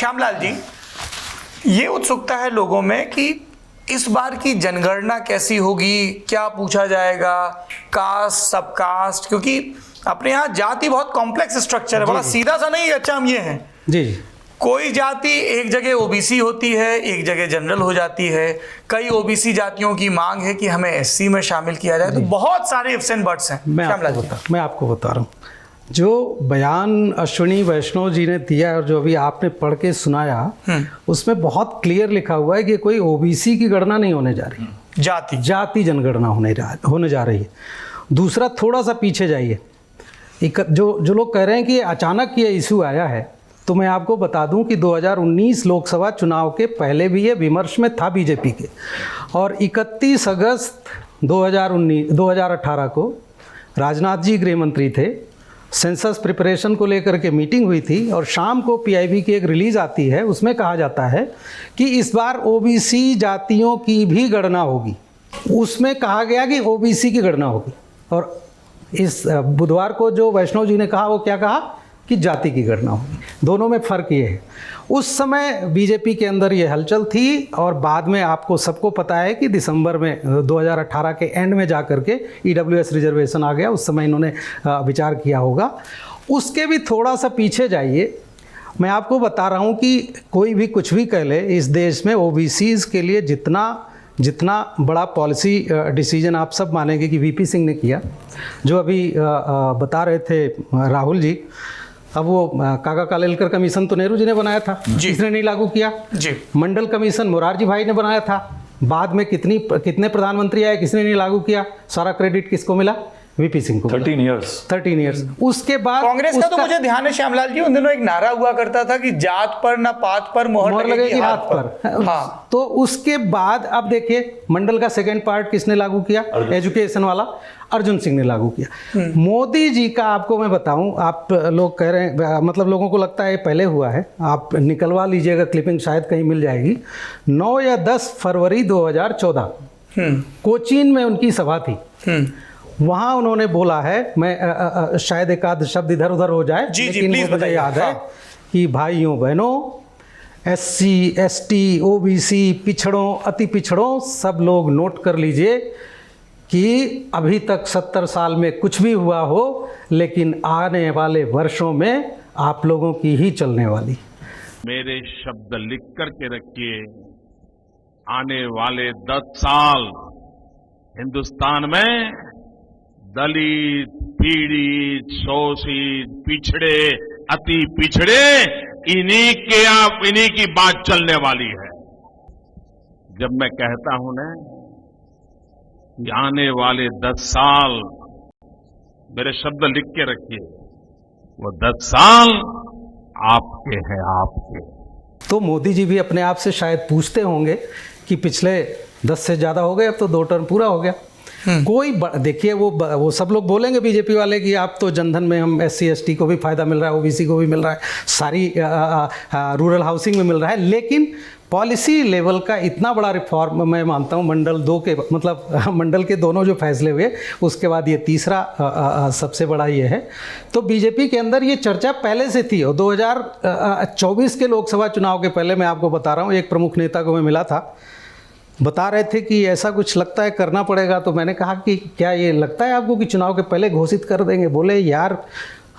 श्यामलाल जी, ये उत्सुकता है लोगों में कि इस बार की जनगणना कैसी होगी, क्या पूछा जाएगा, कास्ट सब कास्ट, क्योंकि अपने यहाँ जाति बहुत कॉम्प्लेक्स स्ट्रक्चर है, बड़ा सीधा सा नहीं है। अच्छा हम ये हैं जी, कोई जाति एक जगह ओबीसी होती है, एक जगह जनरल हो जाती है, कई ओबीसी जातियों की मांग है कि हमें एससी में शामिल किया जाए, तो बहुत सारे इफ्स एंड बट्स हैं। मैं आपको बता रहा हूँ, जो बयान अश्विनी वैष्णव जी ने दिया और जो अभी आपने पढ़ के सुनाया, उसमें बहुत क्लियर लिखा हुआ है कि कोई ओबीसी की गणना नहीं होने जा रही, जाति जनगणना होने जा रही है। दूसरा, थोड़ा सा पीछे जाइए, जो लोग कह रहे हैं कि अचानक ये इशू आया है, तो मैं आपको बता दूं कि 2019 लोकसभा चुनाव के पहले भी ये विमर्श में था बीजेपी के, और 31 अगस्त 2018 को राजनाथ जी गृह मंत्री थे, सेंसस प्रिपरेशन को लेकर के मीटिंग हुई थी, और शाम को पीआईबी की एक रिलीज आती है, उसमें कहा जाता है कि इस बार ओबीसी जातियों की भी गणना होगी। उसमें कहा गया कि ओबीसी की गणना होगी, और इस बुधवार को जो वैष्णव जी ने कहा, वो क्या कहा कि जाति की गणना होगी। दोनों में फ़र्क ये है, उस समय बीजेपी के अंदर ये हलचल थी, और बाद में आपको सबको पता है कि दिसंबर में 2018 के एंड में जाकर के ईडब्ल्यूएस रिजर्वेशन आ गया, उस समय इन्होंने विचार किया होगा। उसके भी थोड़ा सा पीछे जाइए, मैं आपको बता रहा हूँ कि कोई भी कुछ भी कह ले, इस देश में ओबीसीज़ के लिए जितना बड़ा पॉलिसी डिसीजन आप सब मानेंगे कि वीपी सिंह ने किया, जो अभी बता रहे थे राहुल जी, अब वो काका कालेलकर कमीशन तो नेहरू जी ने बनाया था, किसने नहीं लागू किया जी। मंडल कमीशन मोरारजी भाई ने बनाया था, बाद में कितने प्रधानमंत्री आए, किसने नहीं लागू किया, सारा क्रेडिट किसको मिला, वीपी सिंह को। 13 इयर्स। उसके बाद कांग्रेस का तो मुझे ध्यान है श्यामलाल जी, उन दिनों एक नारा हुआ करता था कि जात पर ना पात पर मोहर लगेगी हाथ पर। हाँ, तो उसके बाद अब देखिए, मंडल का सेकंड पार्ट किसने लागू किया, एजुकेशन वाला अर्जुन सिंह ने लागू किया। मोदी जी का आपको मैं बताऊं, आप लोग कह रहे हैं, मतलब लोगों को लगता है ये पहले हुआ है, आप निकलवा लीजिएगा क्लिपिंग, शायद कहीं मिल जाएगी। 9 या 10 फरवरी 2014 कोचीन में उनकी सभा थी, वहाँ उन्होंने बोला है, मैं शायद एक आध शब्द इधर उधर हो जाए, लेकिन मुझे याद है कि भाइयों बहनों, एससी एसटी ओबीसी पिछड़ों अति पिछड़ों सब लोग नोट कर लीजिए कि अभी तक 70 साल में कुछ भी हुआ हो, लेकिन आने वाले वर्षों में आप लोगों की ही चलने वाली। मेरे शब्द लिख करके रखिए, आने वाले 10 साल हिंदुस्तान में दलित, पीड़ित, शोषित, पिछड़े, अति पिछड़े, इन्हीं की बात चलने वाली है। जब मैं कहता हूं ना कि आने वाले 10 साल, मेरे शब्द लिख के रखिए, वो 10 साल आपके हैं, आपके। तो मोदी जी भी अपने आप से शायद पूछते होंगे कि पिछले 10 से ज़्यादा हो गए, अब तो 2 टर्म पूरा हो गया। कोई देखिए, वो सब लोग बोलेंगे बीजेपी वाले कि आप तो जनधन में हम एससी एसटी को भी फायदा मिल रहा है, ओबीसी को भी मिल रहा है, सारी रूरल हाउसिंग में मिल रहा है, लेकिन पॉलिसी लेवल का इतना बड़ा रिफॉर्म मैं मानता हूँ मंडल 2 के, मतलब मंडल के दोनों जो फैसले हुए, उसके बाद ये तीसरा सबसे बड़ा ये है। तो बीजेपी के अंदर ये चर्चा पहले से थी, और 2024 के लोकसभा चुनाव के पहले मैं आपको बता रहा हूँ, एक प्रमुख नेता को मैं मिला था, बता रहे थे कि ऐसा कुछ लगता है करना पड़ेगा। तो मैंने कहा कि क्या ये लगता है आपको कि चुनाव के पहले घोषित कर देंगे? बोले यार,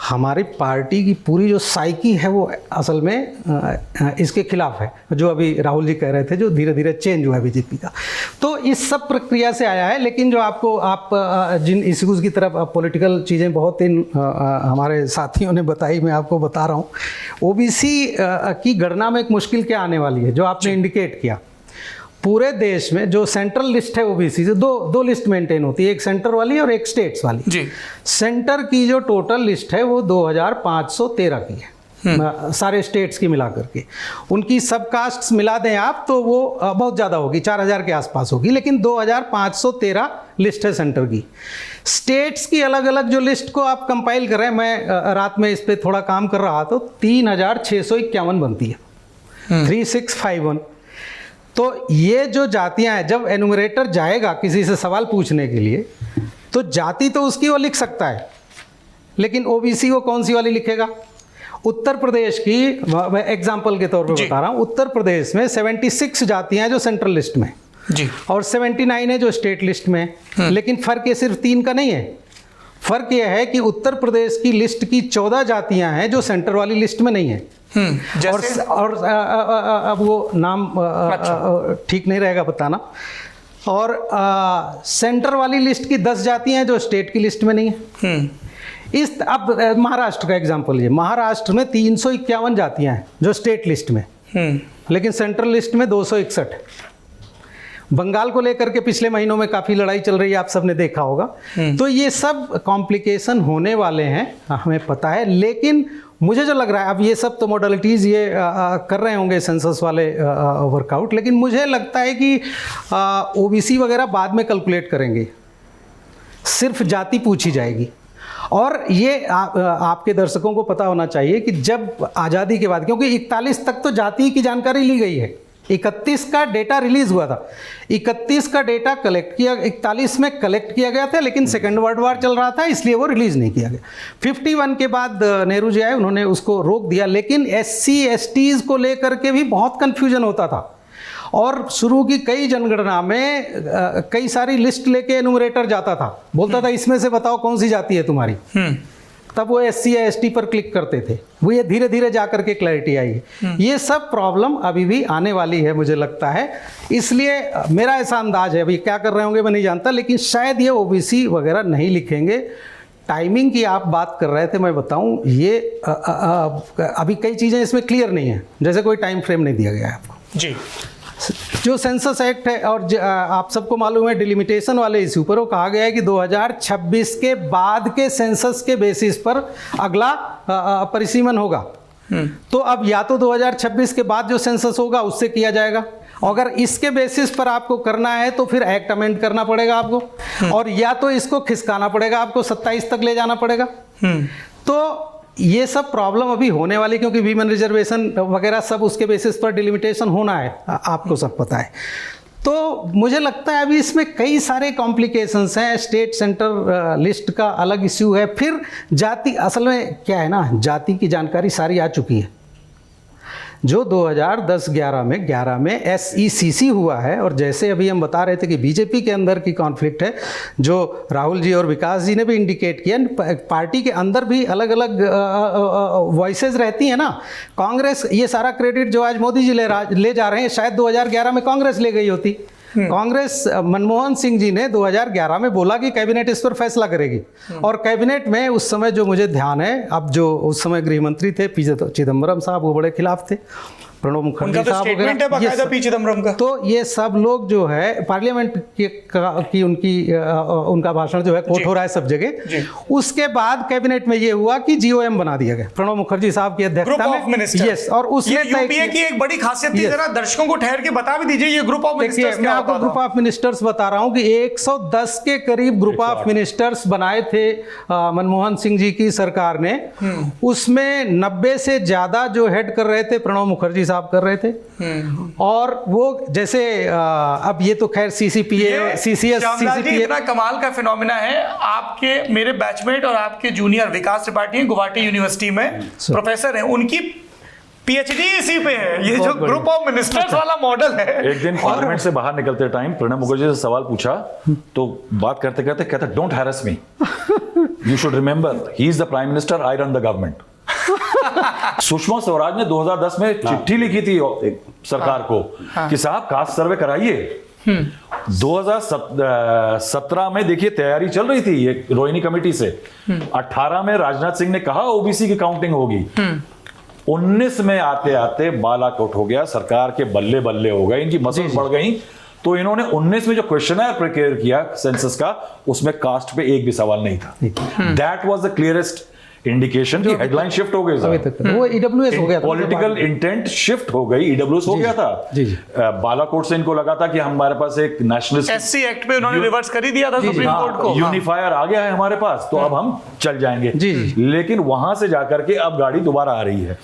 हमारी पार्टी की पूरी जो साइकी है वो असल में इसके खिलाफ है, जो अभी राहुल जी कह रहे थे, जो धीरे धीरे चेंज हुआ है बीजेपी का। तो इस सब प्रक्रिया से आया है। लेकिन जो आप जिन इश्यूज़ की तरफ पॉलिटिकल चीज़ें बहुत इन हमारे साथियों ने बताई, मैं आपको बता रहा हूँ, ओबीसी की गणना में एक मुश्किल क्या आने वाली है, जो आपने इंडिकेट किया। पूरे देश में जो सेंट्रल लिस्ट है ओबीसी से, दो लिस्ट मेंटेन होती है, एक सेंटर वाली और एक स्टेट्स वाली जी। सेंटर की जो टोटल लिस्ट है वो 2513 की है, सारे स्टेट्स की मिला करके। उनकी सब कास्ट्स मिला दें आप तो वो बहुत ज़्यादा होगी, 4000 के आसपास होगी, लेकिन 2513 लिस्ट है सेंटर की। स्टेट्स की अलग अलग जो लिस्ट को आप कंपाइल कर रहे हैं, मैं रात में इस पर थोड़ा काम कर रहा, तो 3651 बनती है, 3651। तो ये जो जातियां हैं, जब एनुमरेटर जाएगा किसी से सवाल पूछने के लिए, तो जाति तो उसकी वो लिख सकता है, लेकिन ओबीसी वो कौन सी वाली लिखेगा? उत्तर प्रदेश की, मैं एग्जाम्पल के तौर पे जी। बता रहा हूँ, उत्तर प्रदेश में 76 जातियां हैं जो सेंट्रल लिस्ट में, जी, और 79 है जो स्टेट लिस्ट में है। लेकिन फर्क ये सिर्फ 3 का नहीं है, फर्क यह है कि उत्तर प्रदेश की लिस्ट की 14 जातियां हैं जो सेंटर वाली लिस्ट में नहीं है। जैसे और अब वो नाम ठीक नहीं रहेगा बताना। और सेंटर वाली लिस्ट की 10 जातियां हैं जो स्टेट की लिस्ट में नहीं है। इस अब महाराष्ट्र का एग्जांपल ये, महाराष्ट्र में 351 जातियां हैं जो स्टेट लिस्ट में, लेकिन सेंट्रल लिस्ट में 261। बंगाल को लेकर के पिछले महीनों में काफ़ी लड़ाई चल रही है, आप सबने देखा होगा। तो ये सब कॉम्प्लिकेशन होने वाले हैं, हमें पता है। लेकिन मुझे जो लग रहा है, अब ये सब तो मॉडलिटीज़ ये कर रहे होंगे सेंसस वाले वर्कआउट, लेकिन मुझे लगता है कि ओबीसी वगैरह बाद में कैलकुलेट करेंगे, सिर्फ जाति पूछी जाएगी। और ये आपके दर्शकों को पता होना चाहिए कि जब आज़ादी के बाद, क्योंकि 41 तक तो जाति की जानकारी ली गई है, 31 का डेटा रिलीज हुआ था, 31 का डेटा कलेक्ट किया, 41 में कलेक्ट किया गया था, लेकिन सेकेंड वर्ल्ड वार चल रहा था इसलिए वो रिलीज नहीं किया गया। 51 के बाद नेहरू जी आए, उन्होंने उसको रोक दिया। लेकिन SC STs को लेकर के भी बहुत कन्फ्यूजन होता था, और शुरू की कई जनगणना में कई सारी लिस्ट लेके एनुमरेटर जाता था, बोलता था इसमें से बताओ कौन सी जाति है तुम्हारी। तब वो SC या ST पर क्लिक करते थे। वो ये धीरे धीरे जा करके क्लैरिटी आई है। ये सब प्रॉब्लम अभी भी आने वाली है मुझे लगता है। इसलिए मेरा ऐसा अंदाज है, अभी क्या कर रहे होंगे मैं नहीं जानता, लेकिन शायद ये OBC वगैरह नहीं लिखेंगे। टाइमिंग की आप बात कर रहे थे, मैं बताऊं ये अभी कई चीज़ें इसमें क्लियर नहीं है, जैसे कोई टाइम फ्रेम नहीं दिया गया है आपको। जी, जो सेंसस एक्ट है, और आप सबको मालूम है डिलिमिटेशन वाले इश्यू पर वो कहा गया है कि 2026 के बाद के सेंसस के बेसिस पर अगला परिसीमन होगा। तो अब या तो 2026 के बाद जो सेंसस होगा उससे किया जाएगा, अगर इसके बेसिस पर आपको करना है तो फिर एक्ट अमेंड करना पड़ेगा आपको, और या तो इसको खिसकाना पड़ेगा आपको, 27 तक ले जाना पड़ेगा। तो ये सब प्रॉब्लम अभी होने वाली, क्योंकि वीमेन रिजर्वेशन वगैरह सब उसके बेसिस पर डिलिमिटेशन होना है, आपको सब पता है। तो मुझे लगता है अभी इसमें कई सारे कॉम्प्लिकेशंस हैं। स्टेट सेंटर लिस्ट का अलग इश्यू है, फिर जाति, असल में क्या है ना, जाति की जानकारी सारी आ चुकी है। जो 2010-11 में SECC हुआ है, और जैसे अभी हम बता रहे थे कि बीजेपी के अंदर की कॉन्फ्लिक्ट है, जो राहुल जी और विकास जी ने भी इंडिकेट किया, पार्टी के अंदर भी अलग अलग वॉइसेस रहती हैं ना। कांग्रेस, ये सारा क्रेडिट जो आज मोदी जी ले जा रहे हैं, शायद 2011 में कांग्रेस ले गई होती। कांग्रेस, मनमोहन सिंह जी ने 2011 में बोला कि कैबिनेट इस पर फैसला करेगी, और कैबिनेट में उस समय जो मुझे ध्यान है, अब जो उस समय गृह मंत्री थे पी चिदम्बरम साहब, वो बड़े खिलाफ थे। प्रणब मुखर्जी साहब वगैरह, पी चिदम्बरम का। तो ये सब लोग जो है पार्लियामेंट की उनका भाषण जो है कोट हो रहा है सब जगह। उसके बाद कैबिनेट में ये हुआ कि GOM बना दिया गया प्रणब मुखर्जी साहब की अध्यक्षता में। यस, और उसमें यूपीए की एक बड़ी खासियत थी, जरा दर्शकों को ठहर के बता भी दीजिए, ये ग्रुप ऑफ मिनिस्टर्स। मैं आपको ग्रुप ऑफ मिनिस्टर्स बता रहा हूं कि 110 के करीब ग्रुप ऑफ मिनिस्टर्स बनाए थे मनमोहन सिंह जी की सरकार ने। उसमें 90 से ज्यादा जो हेड कर रहे थे प्रणब मुखर्जी साहब कर रहे थे। और वो जैसे अब ये तो खैर CCPA, CCS, CCPA इतना कमाल का फिनोमिना है। आपके मेरे बैचमेट और आपके जूनियर विकास त्रिपाठी हैं, गुवाहाटी यूनिवर्सिटी में प्रोफेसर हैं, उनकी PhD इसी पे है। ये जो ग्रुप ऑफ मिनिस्टर्स वाला मॉडल है। एक दिन पार्लियामेंट से बाहर निकलते टाइम प्रणब मुखर्जी से सवाल पूछा, तो बात करते करते कहता, don't harass me, you should remember he is the prime minister, I run the government. Sushma Swaraj ने 2010 में चिट्ठी लिखी थी सरकार को कि साहब कास्ट सर्वे कराइए। 2017 में देखिए तैयारी चल रही थी ये रोहिणी कमेटी से। 18 में राजनाथ सिंह ने कहा OBC की काउंटिंग होगी। 19 में आते आते बालाकोट हो गया, सरकार के बल्ले बल्ले हो गए, इनकी मसल्स बढ़ गई। तो इन्होंने 19 में जो क्वेश्चनर प्रिपेयर किया सेंसस का, उसमें कास्ट पे एक भी सवाल नहीं था। That was the clearest indication की हेडलाइन शिफ्ट हो गई, वो EWS हो गया था, पॉलिटिकल इंटेंट शिफ्ट हो गई, EWS हो गया था। बालाकोट से इनको लगा था कि हमारे पास एक नेशनलिस्ट SC एक्ट पे उन्होंने रिवर्स कर ही दिया था सुप्रीम कोर्ट को, यूनिफायर आ गया है हमारे पास, तो अब हम चल जाएंगे। लेकिन वहां से जाकर के अब गाड़ी दोबारा आ रही है।